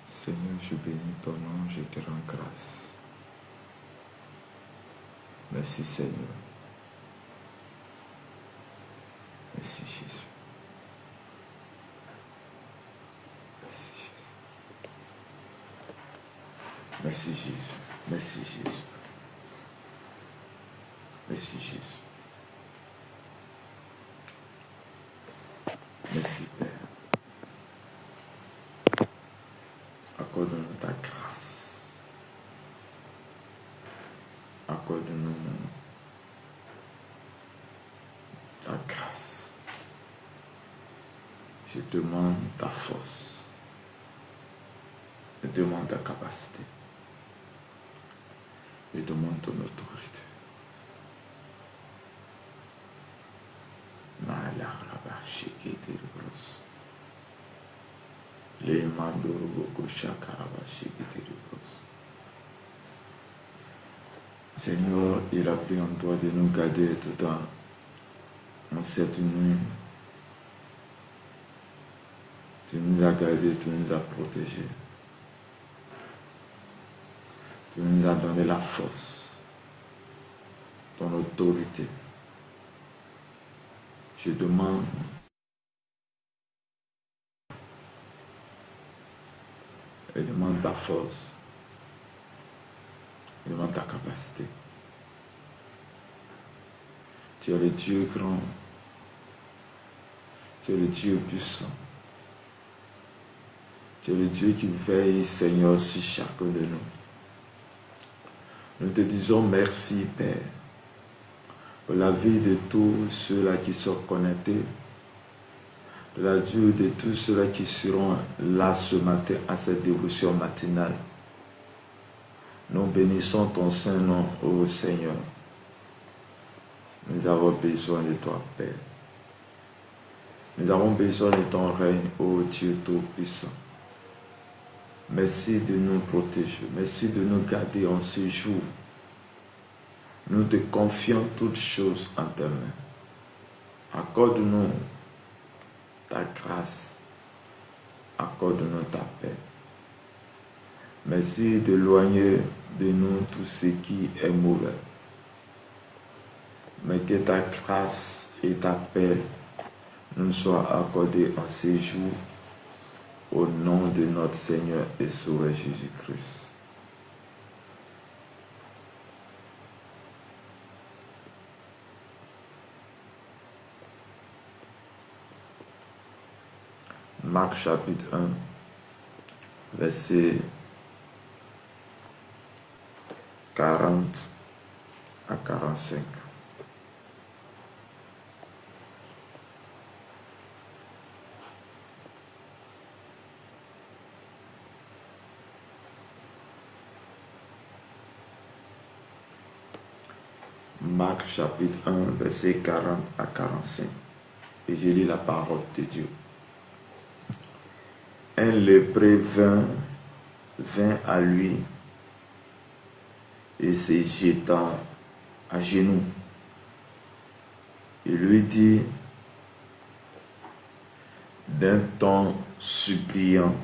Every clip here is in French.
Seigneur, je bénis ton nom, je te rends grâce. Merci Seigneur. Merci Jésus. Merci Jésus. Merci Jésus. Merci Jésus. Merci Jésus. Merci Père. Accorde-nous ta grâce. Accorde-nous ta grâce. Je demande ta force. Je demande ta capacité. Je demande ton autorité. Seigneur, il a pris en toi de nous garder tout le temps en cette nuit. Tu nous as gardés, tu nous as protégés. Tu nous as donné la force, ton autorité. Je demande ta force, je demande ta capacité. Tu es le Dieu grand, tu es le Dieu puissant. Tu es le Dieu qui veille, Seigneur, sur chacun de nous. Nous te disons merci, Père, pour la vie de tous ceux-là qui sont connectés, de la vie de tous ceux-là qui seront là ce matin à cette dévotion matinale. Nous bénissons ton Saint-Nom, ô Seigneur. Nous avons besoin de toi, Père. Nous avons besoin de ton règne, ô Dieu Tout-Puissant. Merci de nous protéger. Merci de nous garder en ce jour. Nous te confions toutes choses en tes mains. Accorde-nous ta grâce. Accorde-nous ta paix. Merci d'éloigner de nous tout ce qui est mauvais. Mais que ta grâce et ta paix nous soient accordées en ces jours. Au nom de notre Seigneur et Sauveur Jésus-Christ. Marc chapitre 1, verset 40 à 45. Marc chapitre 1, verset 40 à 45. Et je lis la parole de Dieu. Un lépreux vint à lui et se jeta à genoux. Il lui dit d'un ton suppliant,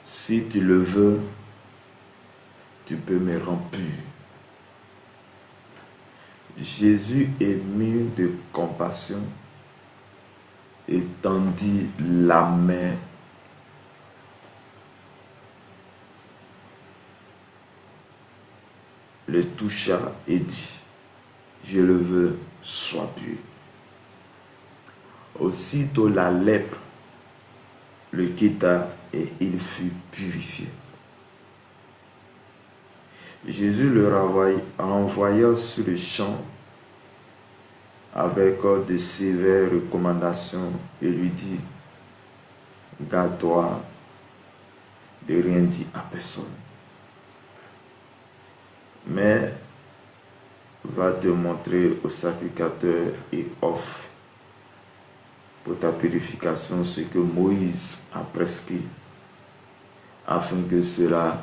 si tu le veux, tu peux me rendre pur. Jésus, ému de compassion, étendit la main le toucha et dit, je le veux, sois pur. Aussitôt la lèpre le quitta et il fut purifié. Jésus le renvoya sur le champ avec de sévères recommandations et lui dit, garde-toi de rien dire à personne. mais va te montrer au sacrificateur et offre pour ta purification ce que Moïse a prescrit, afin que cela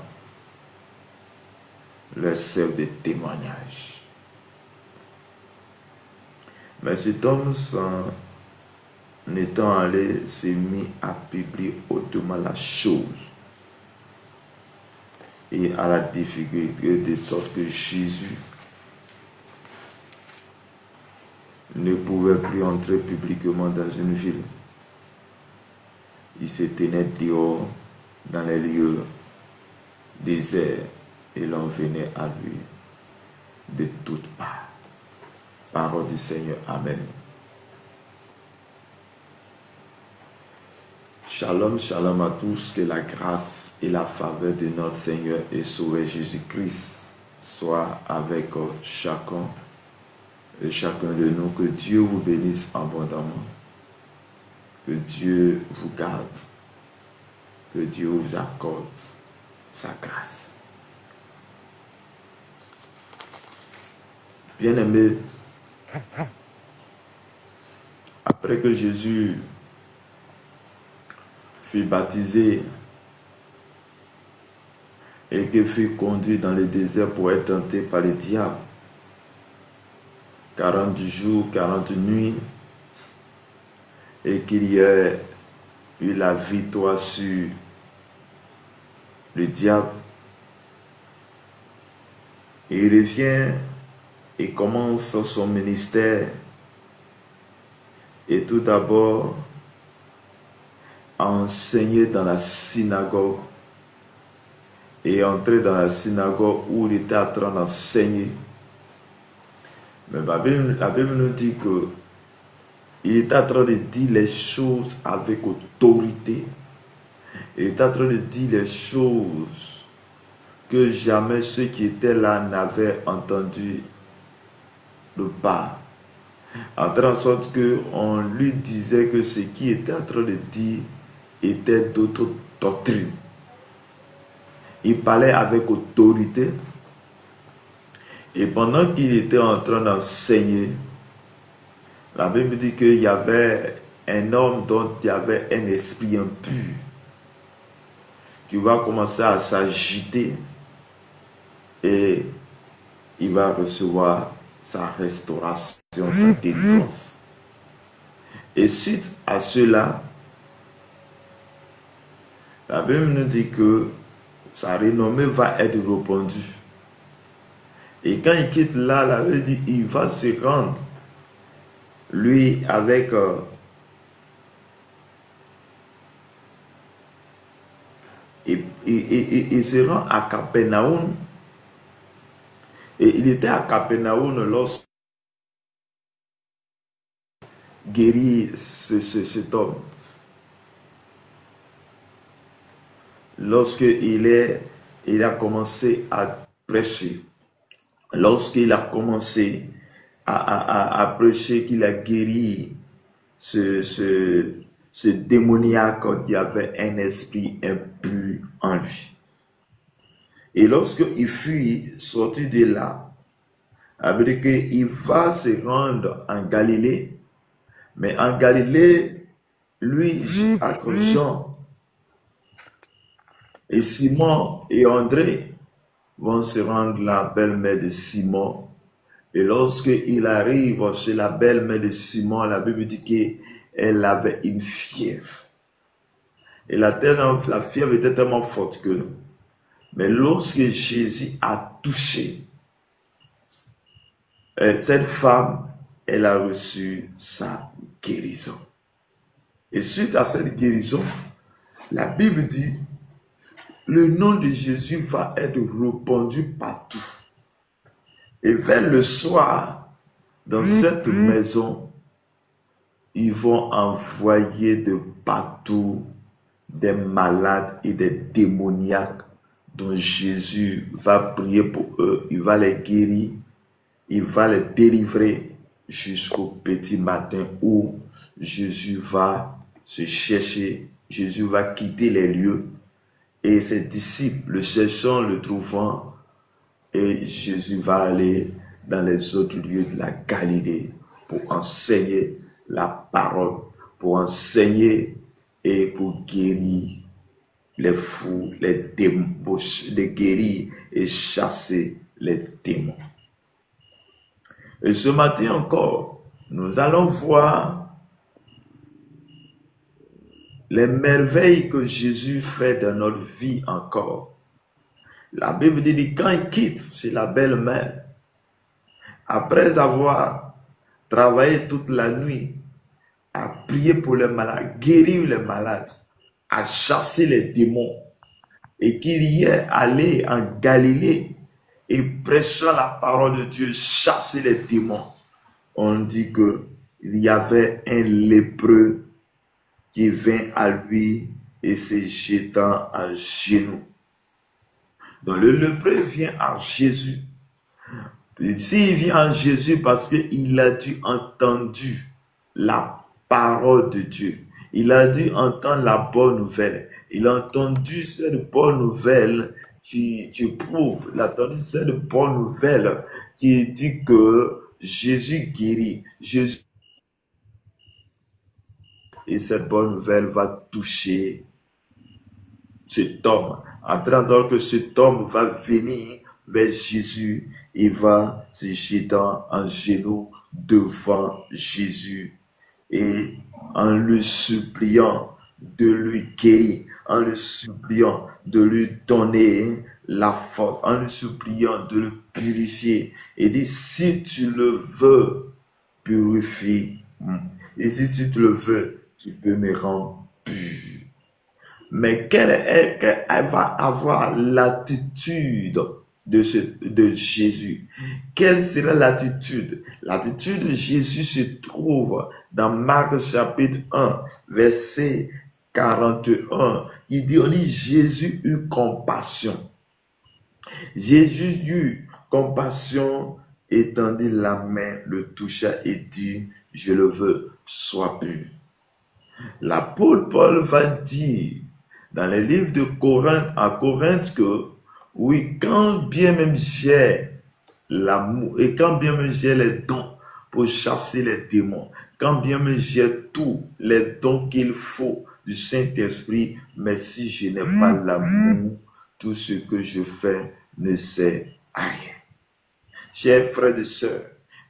leur serve de témoignage. Mais cet homme, en étant allé, s'est mis à publier hautement la chose et à la difficulté, de sorte que Jésus ne pouvait plus entrer publiquement dans une ville. Il se tenait dehors dans les lieux déserts et l'on venait à lui de toutes parts. Parole du Seigneur. Amen. Shalom, shalom à tous, que la grâce et la faveur de notre Seigneur et Sauveur Jésus-Christ soient avec chacun et chacun de nous. Que Dieu vous bénisse abondamment. Que Dieu vous garde. Que Dieu vous accorde sa grâce. Bien-aimés, après que Jésus fut baptisé et qu'il fut conduit dans le désert pour être tenté par le diable, 40 jours, 40 nuits, et qu'il y ait eu la victoire sur le diable, il revient et commence son ministère. Et tout d'abord, à enseigner dans la synagogue et entrer dans la synagogue où il était en train d'enseigner. Mais la Bible nous dit que il était en train de dire les choses avec autorité. Il était en train de dire les choses que jamais ceux qui étaient là n'avaient entendu de part. En sorte qu'on lui disait que ce qu'il était en train de dire était d'autres doctrines. Il parlait avec autorité. Et pendant qu'il était en train d'enseigner, la Bible dit qu'il y avait un homme dont il y avait un esprit impur qui va commencer à s'agiter et il va recevoir sa restauration, sa délivrance. Et suite à cela, la Bible nous dit que sa renommée va être répandue. Et quand il quitte là, la Bible dit il va se rendre, lui, avec il se rend à Capernaum. Et il était à Capernaum lorsqu'il guérit cet homme. Lorsqu'il a commencé à prêcher, lorsqu'il a commencé à prêcher qu'il a guéri ce démoniaque qui avait un esprit impur en lui. Et lorsqu'il fut sorti de là, avec qu'il va se rendre en Galilée, mais en Galilée, lui, Jean et Simon et André vont se rendre la belle-mère de Simon. Et lorsqu'il arrive chez la belle-mère de Simon, la Bible dit qu'elle avait une fièvre. Et la fièvre était tellement forte que... Mais lorsque Jésus a touché cette femme, elle a reçu sa guérison. Et suite à cette guérison, la Bible dit, le nom de Jésus va être répandu partout. Et vers le soir, dans cette maison, ils vont envoyer de partout des malades et des démoniaques dont Jésus va prier pour eux. Il va les guérir, il va les délivrer jusqu'au petit matin où Jésus va se chercher, Jésus va quitter les lieux et ses disciples, le cherchant, le trouvant, Et Jésus va aller dans les autres lieux de la Galilée pour enseigner la parole, pour enseigner et pour guérir les fous, les démons, pour les guérir et chasser les démons. Et ce matin encore, nous allons voir les merveilles que Jésus fait dans notre vie encore. La Bible dit quand il quitte chez la belle-mère, après avoir travaillé toute la nuit, à prier pour les malades, guérir les malades, à chasser les démons, et qu'il y est allé en Galilée et prêchant la parole de Dieu, chasser les démons. On dit que il y avait un lépreux qui vint à lui et se jetant à genoux. Donc le lépreux vient à Jésus. S'il vient à Jésus parce qu'il a dû entendre la parole de Dieu. Il a dû entendre la bonne nouvelle. Il a entendu cette bonne nouvelle qui prouve, il a entendu cette bonne nouvelle qui dit que Jésus guérit. Jésus. Et cette bonne nouvelle va toucher cet homme. En attendant que cet homme va venir vers Jésus, il va se jeter en genoux devant Jésus et en lui suppliant de lui guérir, en lui suppliant de lui donner la force, en lui suppliant de le purifier. Et dit, si tu le veux, purifie. Et si tu le veux, tu peux me rendre pur. Mais quelle va avoir l'attitude de Jésus? Quelle sera l'attitude? L'attitude de Jésus se trouve dans Marc chapitre 1, verset 41. Il dit, on dit, Jésus eut compassion. Jésus eut compassion, étendit la main, le toucha et dit, je le veux, sois pur. L'apôtre Paul va dire dans les livres de Corinthe, à Corinthe, que oui, quand bien même j'ai l'amour et quand bien même j'ai les dons pour chasser les démons, quand bien même j'ai tous les dons qu'il faut du Saint-Esprit, mais si je n'ai pas l'amour, tout ce que je fais ne sert à rien. Chers frères et sœurs,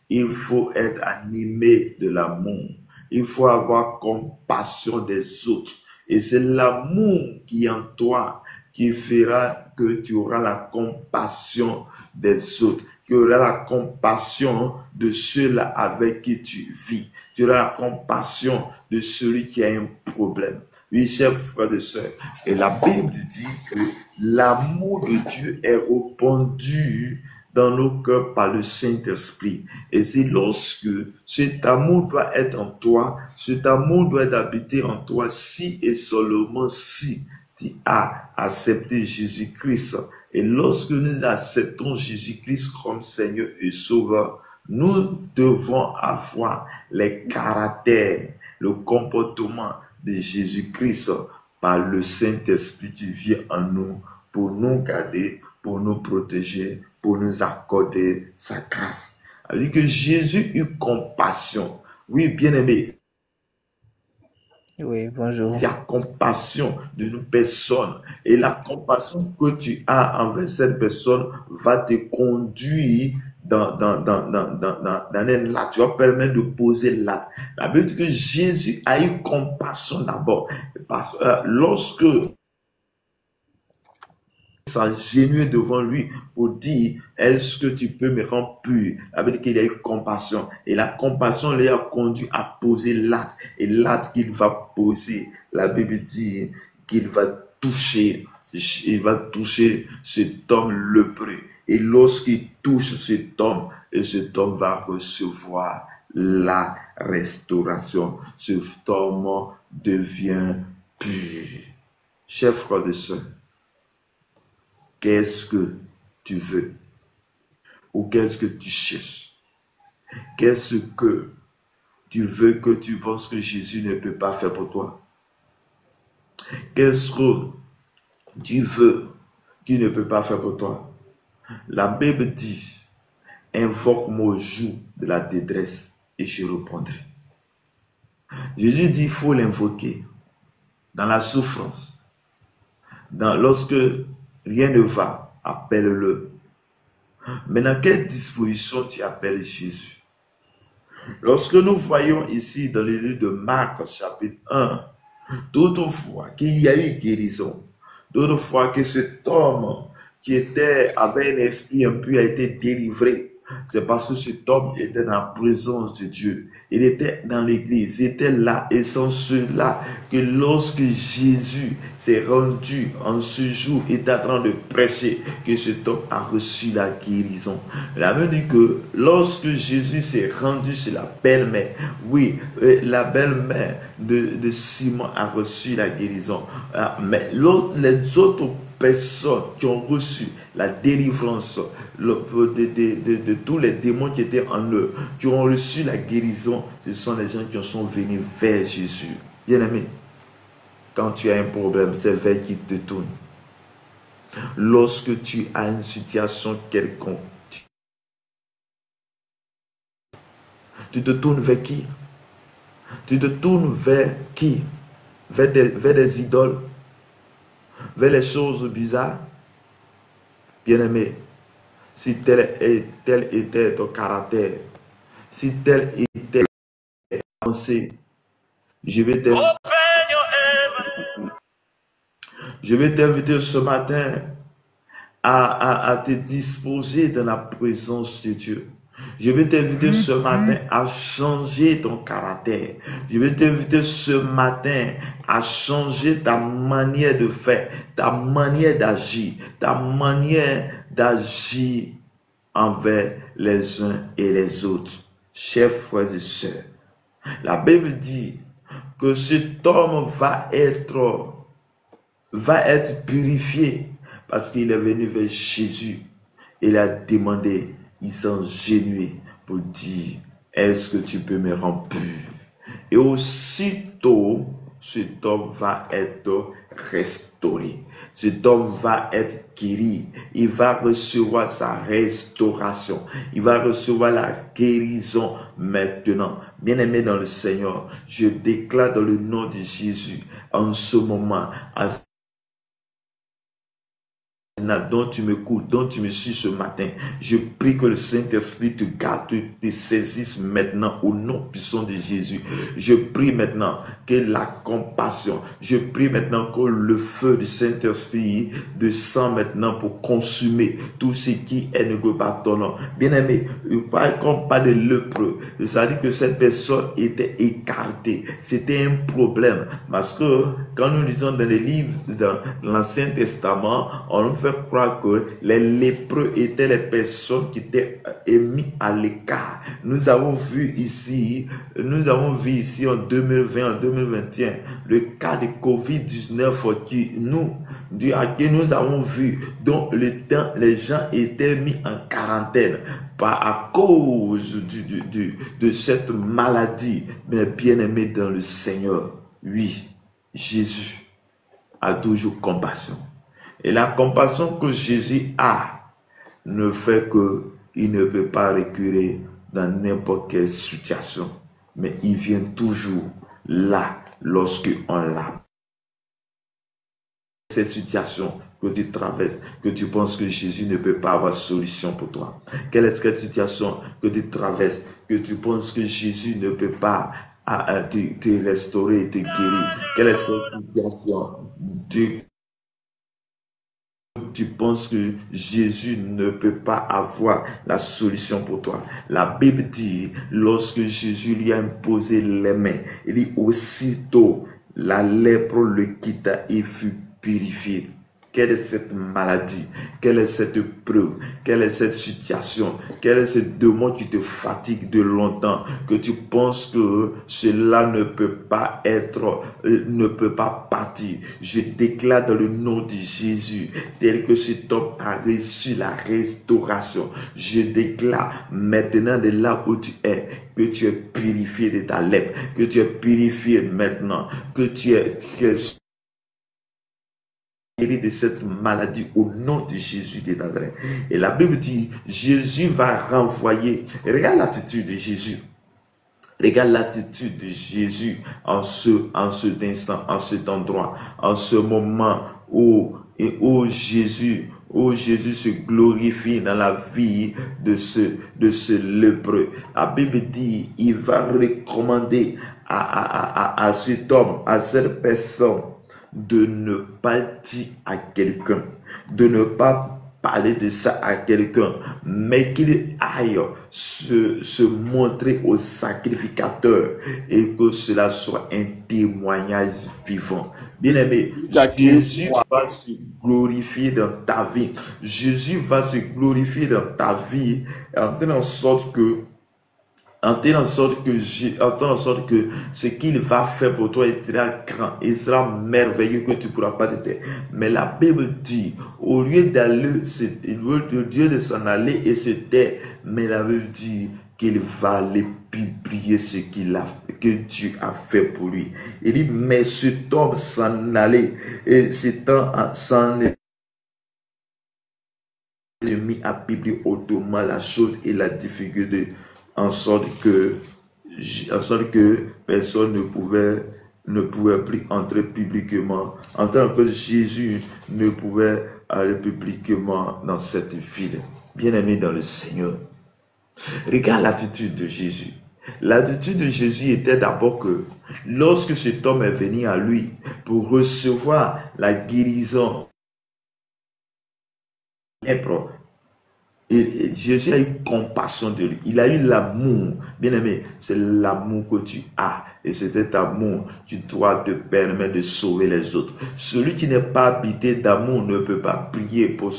il faut être animé de l'amour. Il faut avoir compassion des autres. Et c'est l'amour qui est en toi qui fera que tu auras la compassion des autres. Tu auras la compassion de ceux-là avec qui tu vis. Tu auras la compassion de celui qui a un problème. Oui, chers frères et sœurs. Et la Bible dit que l'amour de Dieu est répandu dans nos cœurs par le Saint-Esprit. Et c'est lorsque cet amour doit être en toi, cet amour doit habiter en toi si et seulement si tu as accepté Jésus-Christ. Et lorsque nous acceptons Jésus-Christ comme Seigneur et Sauveur, nous devons avoir les caractères, le comportement de Jésus-Christ par le Saint-Esprit qui vient en nous pour nous garder, pour nous protéger, pour nous accorder sa grâce. Alors que Jésus eut compassion. Oui, bien-aimé. Oui, bonjour. Il y a compassion d'une personne. Et la compassion que tu as envers cette personne va te conduire dans un acte. Tu vas permettre de poser l'acte. La Bible dit que Jésus a eu compassion d'abord. Parce que lorsque s'agenouiller devant lui pour dire, est-ce que tu peux me rendre pur? La Bible dit qu'il a eu compassion. Et la compassion l'a conduit à poser l'acte. Et l'acte qu'il va poser, la Bible dit qu'il va toucher, cet homme lépreux. Et lorsqu'il touche cet homme, et cet homme va recevoir la restauration. Cet homme devient pur. Chers frères et sœurs, qu'est-ce que tu veux? Ou qu'est-ce que tu cherches? Qu'est-ce que tu veux que tu penses que Jésus ne peut pas faire pour toi? Qu'est-ce que tu veux qu'il ne peut pas faire pour toi? La Bible dit, invoque-moi au jour de la détresse et je répondrai. Jésus dit, il faut l'invoquer dans la souffrance. Lorsque rien ne va, appelle-le. Mais dans quelle disposition tu appelles Jésus? Lorsque nous voyons ici dans le livre de Marc, chapitre 1, d'autres fois qu'il y a eu guérison, d'autres fois que cet homme qui avait un esprit impur a été délivré. C'est parce que cet homme était dans la présence de Dieu. Il était dans l'église, il était là. Et sans cela, que lorsque Jésus s'est rendu en ce jour, il était en train de prêcher, que cet homme a reçu la guérison. La Bible dit que lorsque Jésus s'est rendu chez la belle-mère, oui, la belle-mère de Simon a reçu la guérison. Mais les autres personnes qui ont reçu la délivrance de tous les démons qui étaient en eux, qui ont reçu la guérison, ce sont les gens qui sont venus vers Jésus. Bien-aimé, quand tu as un problème, c'est vers qui te tourne. Lorsque tu as une situation quelconque, tu te tournes vers qui? Tu te tournes vers qui? Vers des idoles? Vers les choses bizarres? Bien-aimé, si tel était ton caractère, si tel était ta pensée, je vais t'inviter ce matin à te disposer dans la présence de Dieu. Je vais t'inviter ce matin à changer ton caractère. Je vais t'inviter ce matin à changer ta manière de faire, ta manière d'agir, envers les uns et les autres. Chers frères et sœurs, la Bible dit que cet homme va être purifié parce qu'il est venu vers Jésus. Il a demandé, il s'engenouillait pour dire, est-ce que tu peux me rendre pur? Et aussitôt, cet homme va être restauré. Cet homme va être guéri. Il va recevoir sa restauration. Il va recevoir la guérison maintenant. Bien-aimé dans le Seigneur, je déclare dans le nom de Jésus, en ce moment, dont tu m'écoutes, dont tu me suis ce matin, je prie que le Saint-Esprit te garde, te saisisse maintenant au nom puissant de Jésus. Je prie maintenant que la compassion, je prie maintenant que le feu du Saint-Esprit descend maintenant pour consumer tout ce qui est ne peut pas ton nom. Bien-aimé, comme pas de lépreux, ça dit que cette personne était écartée. C'était un problème parce que quand nous lisons dans les livres dans l'Ancien Testament, on nous fait croire que les lépreux étaient les personnes qui étaient émises à l'écart. Nous avons vu ici en 2020, en 2021, le cas de Covid-19 qui nous avons vu, dont les gens étaient mis en quarantaine à cause de cette maladie. Mais bien aimé dans le Seigneur, oui, Jésus a toujours compassion. Et la compassion que Jésus a ne fait que il ne peut pas reculer dans n'importe quelle situation. Mais il vient toujours là lorsqu'on l'a. Cette situation que tu traverses, que tu penses que Jésus ne peut pas avoir solution pour toi. Quelle est cette situation que tu traverses, que tu penses que Jésus ne peut pas te restaurer, te guérir? Quelle est cette situation tu penses que Jésus ne peut pas avoir la solution pour toi? La Bible dit, lorsque Jésus lui a imposé les mains, il dit aussitôt, la lèpre le quitta et fut purifié. Quelle est cette maladie? Quelle est cette preuve? Quelle est cette situation? Quel est ce démon qui te fatigue de longtemps? Que tu penses que cela ne peut pas partir. Je déclare dans le nom de Jésus, tel que cet homme a reçu la restauration. Je déclare maintenant de là où tu es, que tu es purifié de ta lèpre, que tu es purifié maintenant, que tu es guéri de cette maladie au nom de Jésus de Nazareth. Et la Bible dit, Jésus va renvoyer. Et regarde l'attitude de Jésus. Regarde l'attitude de Jésus en cet instant, en cet endroit, en ce moment où Jésus se glorifie dans la vie de ce lépreux. La Bible dit, il va recommander à cet homme, à cette personne, de ne pas dire à quelqu'un, de ne pas parler de ça à quelqu'un, mais qu'il aille se montrer au sacrificateur et que cela soit un témoignage vivant. Bien-aimé, Jésus va se glorifier dans ta vie. Jésus va se glorifier dans ta vie en sorte que ce qu'il va faire pour toi sera grand, il sera merveilleux que tu ne pourras pas te. Mais la Bible dit, au lieu de s'en aller et se taire, mais la Bible dit qu'il va aller publier ce que Dieu a fait pour lui. Il dit, mais cet homme s'en allait et s'en est mis à publier autrement la chose et la difficulté, en sorte que personne ne pouvait plus entrer publiquement, en tant que Jésus ne pouvait aller publiquement dans cette ville. Bien-aimé dans le Seigneur, regarde l'attitude de Jésus. L'attitude de Jésus était d'abord que lorsque cet homme est venu à lui pour recevoir la guérison, et Jésus a eu compassion de lui. Il a eu l'amour. Bien-aimé, c'est l'amour que tu as. Et c'est cet amour qui doit te permettre de sauver les autres. Celui qui n'est pas habité d'amour ne peut pas prier pour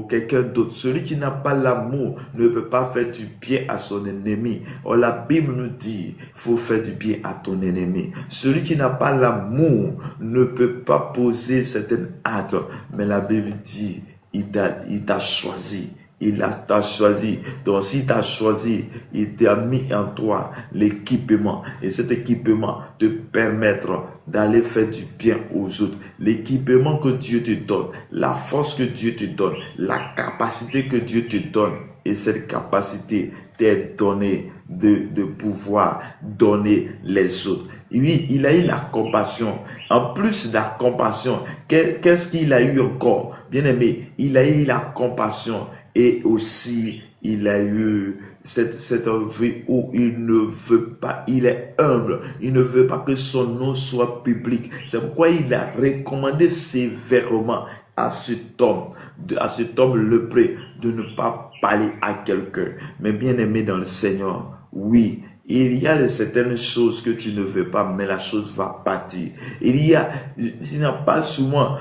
quelqu'un d'autre. Celui qui n'a pas l'amour ne peut pas faire du bien à son ennemi. Or, la Bible nous dit, il faut faire du bien à ton ennemi. Celui qui n'a pas l'amour ne peut pas poser certains actes. Mais la Bible dit, il t'a choisi. Il t'a choisi. Donc, s'il t'a choisi, il t'a mis en toi l'équipement. Et cet équipement te permettra d'aller faire du bien aux autres. L'équipement que Dieu te donne, la force que Dieu te donne, la capacité que Dieu te donne. Et cette capacité t'est donnée de pouvoir donner les autres. Oui, il a eu la compassion. En plus de la compassion, qu'est-ce qu'il a eu encore? Bien aimé, il a eu la compassion. Et aussi, il a eu cette vie où il ne veut pas, il est humble, il ne veut pas que son nom soit public. C'est pourquoi il a recommandé sévèrement à cet homme lépreux de ne pas parler à quelqu'un. Mais bien aimé dans le Seigneur, oui, il y a certaines choses que tu ne veux pas, mais la chose va partir. Tu n'as pas souvent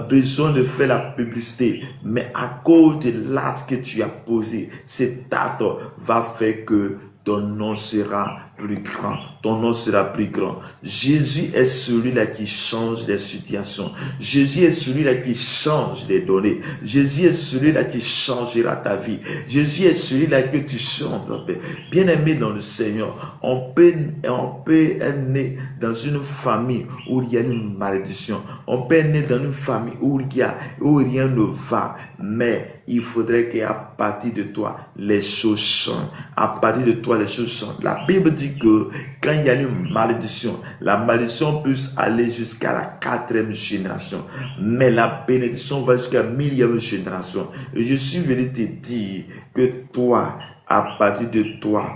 besoin de faire la publicité, mais à cause de l'acte que tu as posé, cet acte va faire que ton nom sera plus grand. Ton nom sera plus grand. Jésus est celui-là qui change les situations. Jésus est celui-là qui change les données. Jésus est celui-là qui changera ta vie. Jésus est celui-là que tu chantes. Bien-aimé dans le Seigneur, on peut être né dans une famille où il y a une malédiction. On peut être né dans une famille où rien ne va. Mais il faudrait qu'à partir de toi, les choses changent. À partir de toi, les choses changent. La Bible dit que quand il y a une malédiction, la malédiction peut aller jusqu'à la 4e génération. Mais la bénédiction va jusqu'à la 1000e génération. Et je suis venu te dire que toi, à partir de toi,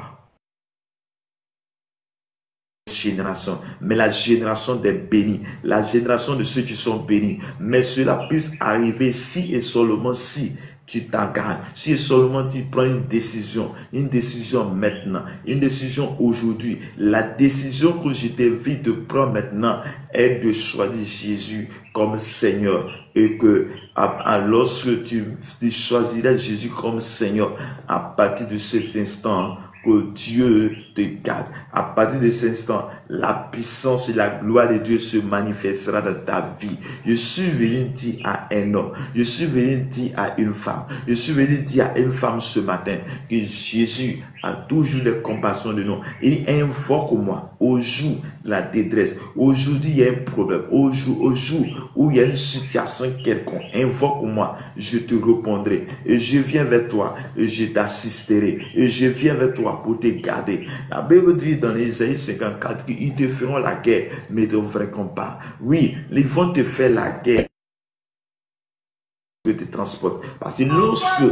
génération, mais la génération des bénis, la génération de ceux qui sont bénis. Mais cela puisse arriver si et seulement si tu t'engages, si et seulement tu prends une décision maintenant, une décision aujourd'hui. La décision que je t'invite de prendre maintenant est de choisir Jésus comme Seigneur. Et que lorsque tu choisiras Jésus comme Seigneur, à partir de cet instant, que Dieu te garde. À partir de cet instant, la puissance et la gloire de Dieu se manifestera dans ta vie. Je suis venu dire à un homme, je suis venu dire à une femme, je suis venu dire à une femme ce matin que Jésus a toujours des compassions de nous. Il invoque-moi au jour de la détresse. Aujourd'hui, il y a un problème. Au jour où il y a une situation quelconque, invoque-moi, je te répondrai. Et je viens vers toi et je t'assisterai. Et je viens vers toi pour te garder. La Bible dit dans Isaïe 54 qu'ils te feront la guerre, mais ne te vaincront pas. Oui, ils vont te faire la guerre. Que te transporte. Parce que lorsque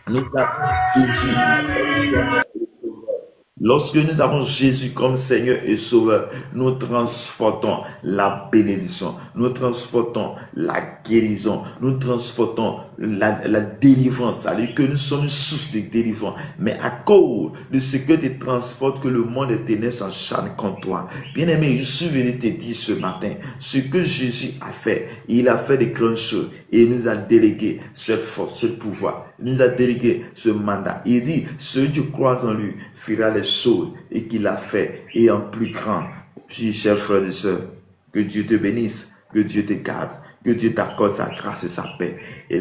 nous avons Jésus, lorsque nous avons Jésus comme Seigneur et Sauveur, nous transportons la bénédiction, nous transportons la guérison, nous transportons la délivrance, c'est-à-dire que nous sommes une source de délivrance. Mais à cause de ce que tu transportes, que le monde des ténèbres s'acharne contre toi. Bien-aimé, je suis venu te dire ce matin, ce que Jésus a fait, il a fait des grandes choses et il nous a délégué cette force, ce pouvoir. Il nous a délégué ce mandat. Il dit, ceux qui croient en lui fera les choses et qu'il a fait et en plus grand. Chers frères et sœurs, que Dieu te bénisse, que Dieu te garde, que Dieu t'accorde sa grâce et sa paix. Et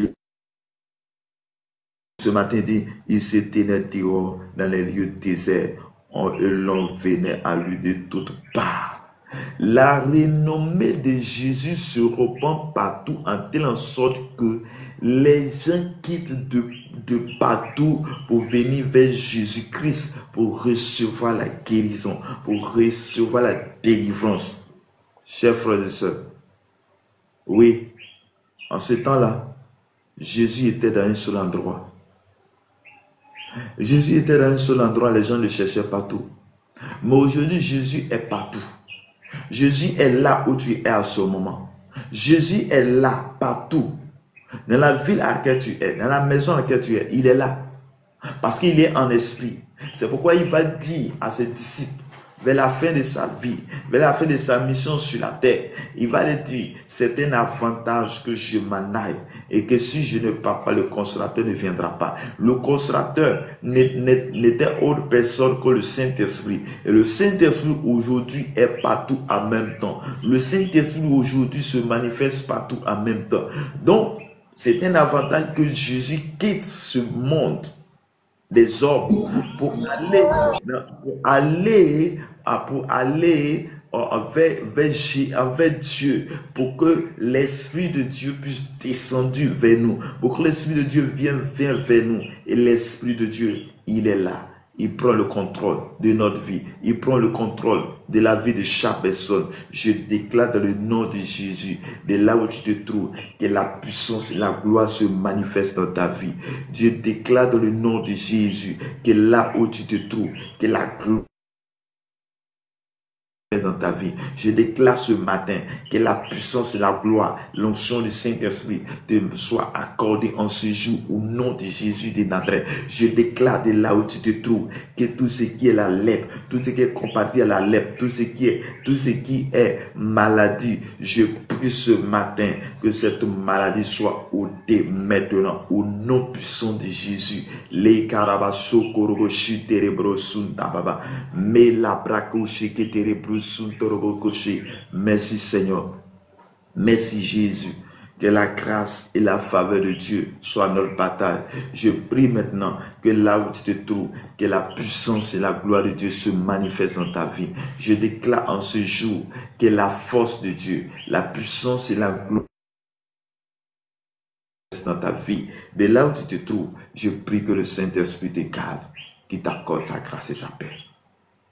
ce matin dit, il se tenait dehors dans les lieux déserts. L'on venait à lui de toutes parts. La renommée de Jésus se répand partout en telle sorte que les gens quittent de partout pour venir vers Jésus-Christ pour recevoir la guérison, pour recevoir la délivrance. Chers frères et sœurs, oui, en ce temps-là, Jésus était dans un seul endroit. Jésus était dans un seul endroit, les gens le cherchaient partout. Mais aujourd'hui, Jésus est partout. Jésus est là où tu es à ce moment. Jésus est là, partout. Dans la ville à laquelle tu es, dans la maison à laquelle tu es, il est là. Parce qu'il est en esprit. C'est pourquoi il va dire à ses disciples, vers la fin de sa vie, vers la fin de sa mission sur la terre, il va leur dire, c'est un avantage que je m'en aille et que si je ne pars pas, le consolateur ne viendra pas. Le consolateur n'était autre personne que le Saint-Esprit. Et le Saint-Esprit aujourd'hui est partout en même temps. Le Saint-Esprit aujourd'hui se manifeste partout en même temps. Donc, c'est un avantage que Jésus quitte ce monde des hommes pour aller vers Dieu, pour que l'Esprit de Dieu puisse descendre vers nous, pour que l'Esprit de Dieu vienne vers nous. Et l'Esprit de Dieu, il est là. Il prend le contrôle de notre vie. Il prend le contrôle de la vie de chaque personne. Je déclare dans le nom de Jésus, de là où tu te trouves, que la puissance et la gloire se manifestent dans ta vie. Je déclare dans le nom de Jésus, que là où tu te trouves, que la gloire dans ta vie. Je déclare ce matin que la puissance et la gloire, l'onction du Saint-Esprit te soit accordée en ce jour au nom de Jésus de Nazareth. Je déclare de là où tu te trouves que tout ce qui est la lèpre, tout ce qui est comparé à la lèpre, tout ce qui est maladie, je prie ce matin que cette maladie soit ôtée maintenant au nom puissant de Jésus. Les karabaso koroboshi terebrosun tababa, mais la brakoshi que terebrosun. Merci Seigneur, merci Jésus, que la grâce et la faveur de Dieu soient notre bataille. Je prie maintenant que là où tu te trouves, que la puissance et la gloire de Dieu se manifestent dans ta vie. Je déclare en ce jour que la force de Dieu, la puissance et la gloire dans ta vie. De là où tu te trouves, je prie que le Saint-Esprit te garde, qu'il t'accorde sa grâce et sa paix.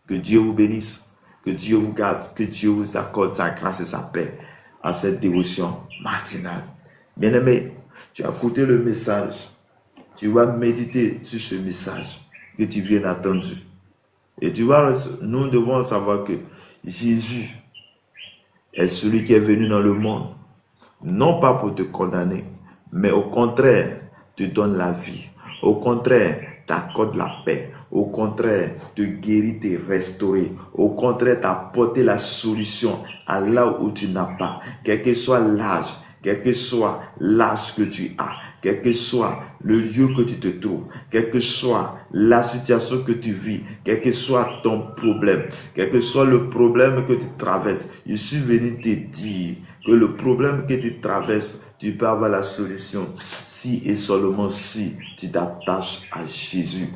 Que Dieu vous bénisse. Que Dieu vous garde, que Dieu vous accorde sa grâce et sa paix à cette dévotion matinale. Bien-aimé, tu as écouté le message. Tu vas méditer sur ce message que tu viens d'entendre. Et nous devons savoir que Jésus est celui qui est venu dans le monde, non pas pour te condamner, mais au contraire, te donne la vie. Au contraire, t'accorde la paix. Au contraire, te guérit, te restaurer. Au contraire, t'apporter la solution à là où tu n'as pas. Quel que soit l'âge, quel que soit l'âge que tu as, quel que soit le lieu que tu te trouves, quelle que soit la situation que tu vis, quel que soit ton problème, quel que soit le problème que tu traverses, je suis venu te dire que le problème que tu traverses, tu peux avoir la solution si et seulement si tu t'attaches à Jésus.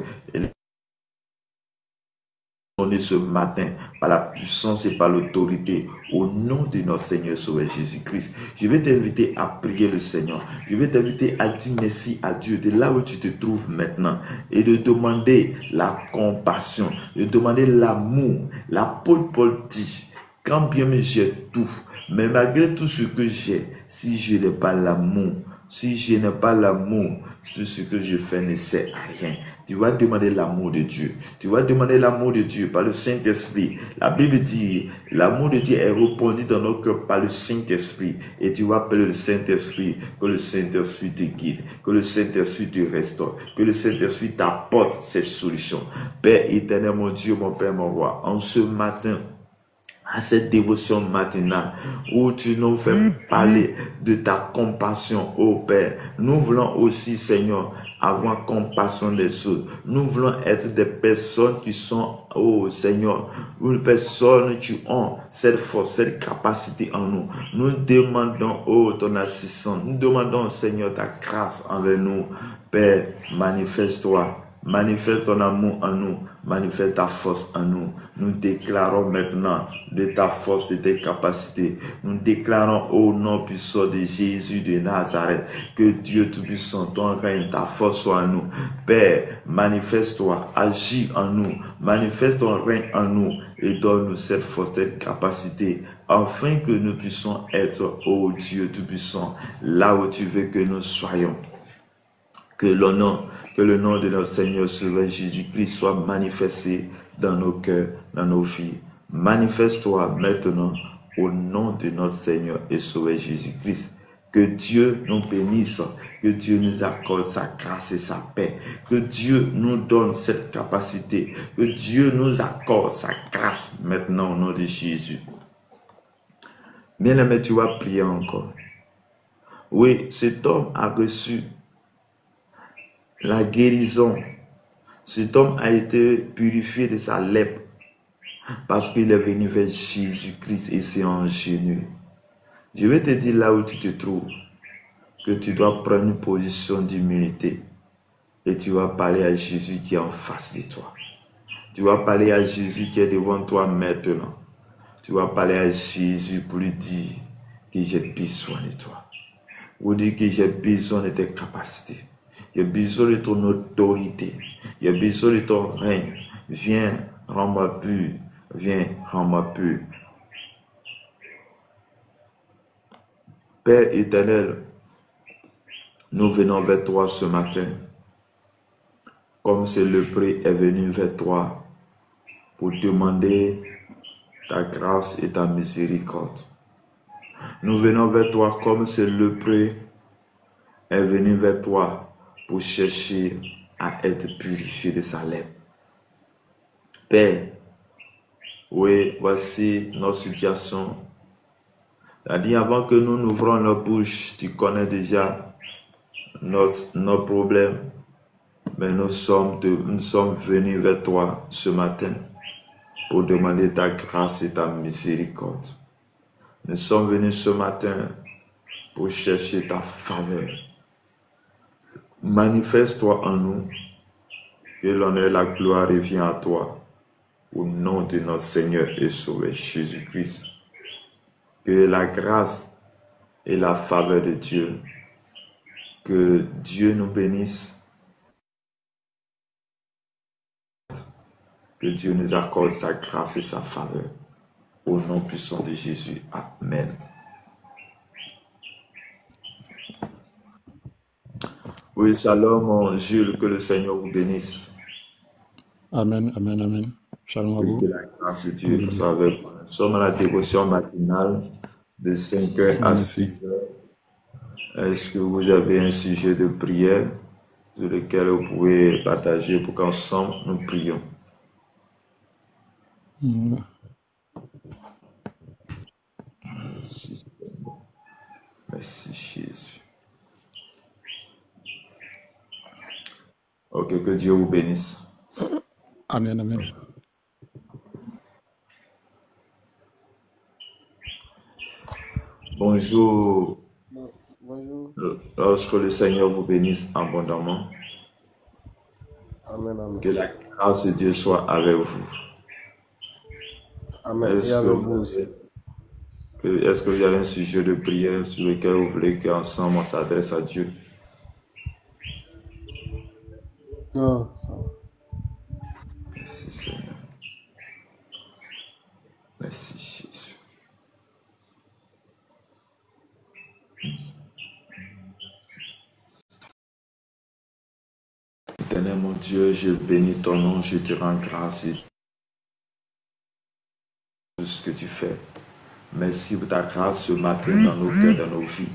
Donné ce matin par la puissance et par l'autorité au nom de notre Seigneur Sauveur Jésus-Christ. Je vais t'inviter à prier le Seigneur. Je vais t'inviter à dire merci à Dieu de là où tu te trouves maintenant et de demander la compassion, de demander l'amour. L'apôtre Paul dit, quand bien même j'ai tout, mais malgré tout ce que j'ai, si je n'ai pas l'amour, si je n'ai pas l'amour, tout ce que je fais ne sert à rien. Tu vas demander l'amour de Dieu. Tu vas demander l'amour de Dieu par le Saint-Esprit. La Bible dit, l'amour de Dieu est répandu dans nos cœurs par le Saint-Esprit. Et tu vas appeler le Saint-Esprit, que le Saint-Esprit te guide, que le Saint-Esprit te restaure, que le Saint-Esprit t'apporte ses solutions. Père éternel, mon Dieu, mon Père, mon roi, en ce matin, à cette dévotion matinale où tu nous fais parler de ta compassion, ô Père. Nous voulons aussi, Seigneur, avoir compassion des autres. Nous voulons être des personnes qui sont, ô Seigneur, une personne qui ont cette force, cette capacité en nous. Nous demandons, ô ton assistance, nous demandons, Seigneur, ta grâce envers nous. Père, manifeste-toi. Manifeste ton amour en nous, manifeste ta force en nous. Nous déclarons maintenant de ta force et de tes capacités. Nous déclarons au nom puissant de Jésus de Nazareth que Dieu Tout-Puissant, ton règne, ta force soit en nous. Père, manifeste-toi, agis en nous, manifeste ton règne en nous et donne-nous cette force, cette capacité, afin que nous puissions être, ô Dieu Tout-Puissant, là où tu veux que nous soyons. Que le nom de notre Seigneur Sauveur Jésus-Christ soit manifesté dans nos cœurs, dans nos vies. Manifeste-toi maintenant au nom de notre Seigneur et Sauveur Jésus-Christ. Que Dieu nous bénisse, que Dieu nous accorde sa grâce et sa paix, que Dieu nous donne cette capacité, que Dieu nous accorde sa grâce maintenant au nom de Jésus. Bien-aimé, tu vas prier encore. Oui, cet homme a reçu la guérison. Cet homme a été purifié de sa lèpre parce qu'il est venu vers Jésus-Christ et s'est engenouillé. Je vais te dire là où tu te trouves que tu dois prendre une position d'humilité et tu vas parler à Jésus qui est en face de toi. Tu vas parler à Jésus qui est devant toi maintenant. Tu vas parler à Jésus pour lui dire que j'ai besoin de toi. Pour dire que j'ai besoin de tes capacités. J'ai besoin de ton autorité. J'ai besoin de ton règne. Viens, rends-moi pur. Viens, rends-moi pur. Père éternel, nous venons vers toi ce matin. Comme ce lépreux est venu vers toi pour demander ta grâce et ta miséricorde. Nous venons vers toi comme ce lépreux est venu vers toi pour chercher à être purifié de sa lèpre. Père, oui, voici notre situation. C'est-à-dire, avant que nous n'ouvrons notre bouche, tu connais déjà nos problèmes. Mais nous sommes venus vers toi ce matin pour demander ta grâce et ta miséricorde. Nous sommes venus ce matin pour chercher ta faveur. Manifeste-toi en nous, que l'honneur et la gloire reviennent à toi. Au nom de notre Seigneur et Sauveur Jésus-Christ, que la grâce et la faveur de Dieu, que Dieu nous bénisse, que Dieu nous accorde sa grâce et sa faveur. Au nom puissant de Jésus. Amen. Oui, shalom, mon Jules, que le Seigneur vous bénisse. Amen, amen, amen. Shalom à vous. Que la grâce de Dieu soit avec vous. Nous sommes à la dévotion matinale de 5h à 6h. Est-ce que vous avez un sujet de prière sur lequel vous pouvez partager pour qu'ensemble nous prions? Merci, Seigneur. Merci, Ok, que Dieu vous bénisse. Amen, amen. Bonjour. Bonjour. Lorsque le Seigneur vous bénisse abondamment, Amen, amen. que la grâce de Dieu soit avec vous. Amen. Et avec vous aussi. Est-ce que vous avez un sujet de prière sur lequel vous voulez qu'ensemble on s'adresse à Dieu? Non, ça va. Merci Seigneur. Merci Jésus. Éternel mon Dieu, je bénis ton nom, je te rends grâce et tout ce que tu fais. Merci pour ta grâce ce matin dans nos cœurs, dans nos vies.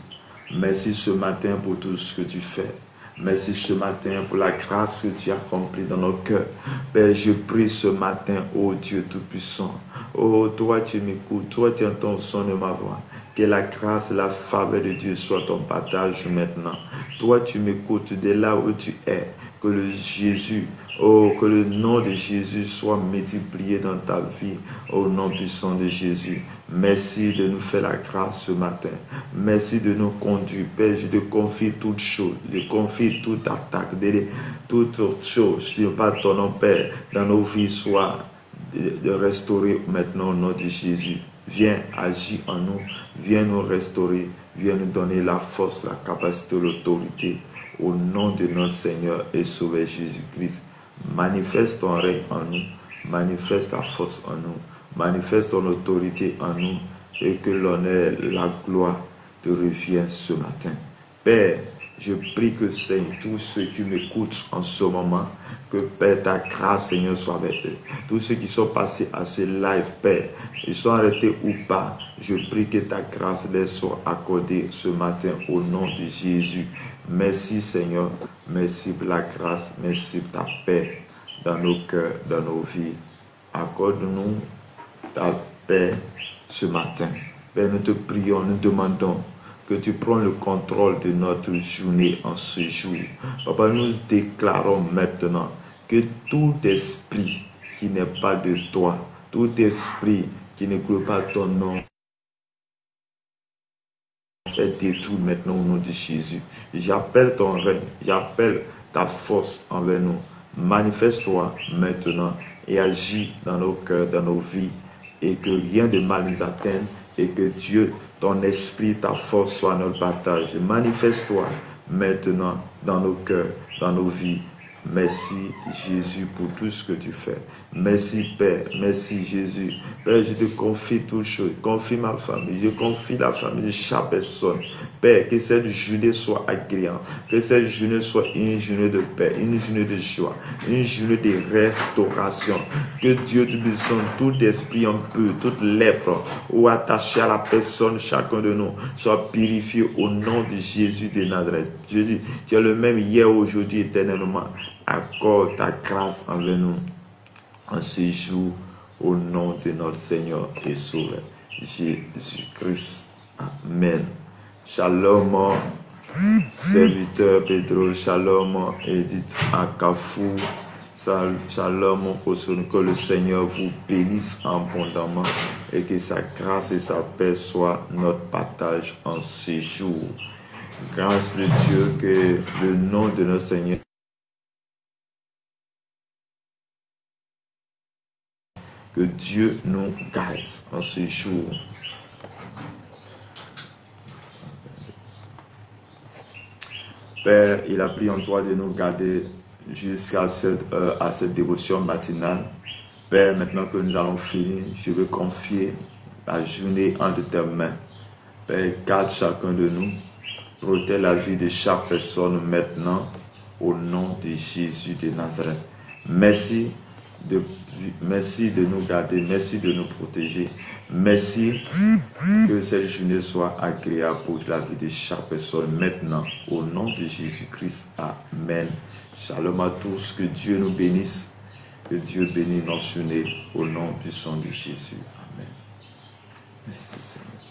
Merci ce matin pour tout ce que tu fais. Merci ce matin pour la grâce que tu as accomplie dans nos cœurs. Père, je prie ce matin, ô Dieu Tout-Puissant. Oh, toi tu m'écoutes, toi tu entends le son de ma voix. Que la grâce, la faveur de Dieu soit ton partage maintenant. Toi tu m'écoutes de là où tu es. Que le Jésus, que le nom de Jésus soit multiplié dans ta vie. Au nom puissant de Jésus. Merci de nous faire la grâce ce matin. Merci de nous conduire. Père, je te confie toutes choses. Je confie toute attaque, toute chose. Je parle ton nom, Père, dans nos vies, soit de restaurer maintenant au nom de Jésus. Viens agir en nous. Viens nous restaurer. Viens nous donner la force, la capacité, l'autorité. Au nom de notre Seigneur et Sauveur Jésus-Christ. Manifeste ton règne en nous. Manifeste ta force en nous. Manifeste ton autorité en nous et que l'honneur, la gloire te reviennent ce matin. Père, je prie que Seigneur, tous ceux qui m'écoutent en ce moment, que Père, ta grâce, Seigneur, soit avec eux. Tous ceux qui sont passés à ce live, Père, ils sont arrêtés ou pas, je prie que ta grâce leur soit accordée ce matin au nom de Jésus. Merci Seigneur, merci pour la grâce, merci pour ta paix dans nos cœurs, dans nos vies. Accorde-nous ta paix ce matin. Père, nous te prions, nous demandons que tu prends le contrôle de notre journée en ce jour. Papa, nous déclarons maintenant que tout esprit qui n'est pas de toi, tout esprit qui ne croit pas ton nom, est détruit maintenant au nom de Jésus. J'appelle ton règne, j'appelle ta force envers nous. Manifeste-toi maintenant et agis dans nos cœurs, dans nos vies, et que rien de mal nous atteigne, et que Dieu, ton esprit, ta force soit notre partage. Manifeste-toi maintenant dans nos cœurs, dans nos vies. Merci Jésus pour tout ce que tu fais. Merci Père, merci Jésus. Père, je te confie toutes choses. Confie ma famille, je confie la famille de chaque personne. Père, que cette journée soit agréable. Que cette journée soit une journée de paix, une journée de joie, une journée de restauration. Que Dieu te puissant, tout esprit impur, toute lèpre ou attaché à la personne, chacun de nous, soit purifié au nom de Jésus de Nazareth. Jésus, tu es le même hier, aujourd'hui, éternellement. Accorde ta grâce envers nous en ce jour au nom de notre Seigneur et Sauveur Jésus-Christ. Amen. Shalom, serviteur Pedro. Shalom, Edith Akafou. Shalom, que le Seigneur vous bénisse abondamment et que sa grâce et sa paix soient notre partage en ce jour. Grâce de Dieu, que le nom de notre Seigneur, que Dieu nous garde en ce jour. Père, il a pris en toi de nous garder jusqu'à cette dévotion matinale. Père, maintenant que nous allons finir, je veux confier la journée entre tes mains. Père, garde chacun de nous. Protège la vie de chaque personne maintenant au nom de Jésus de Nazareth. Merci de nous garder, merci de nous protéger. Merci que cette journée soit agréable pour la vie de chaque personne maintenant au nom de Jésus-Christ. Amen. Shalom à tous, que Dieu nous bénisse, que Dieu bénisse notre journée au nom puissant de Jésus. Amen. Merci Seigneur.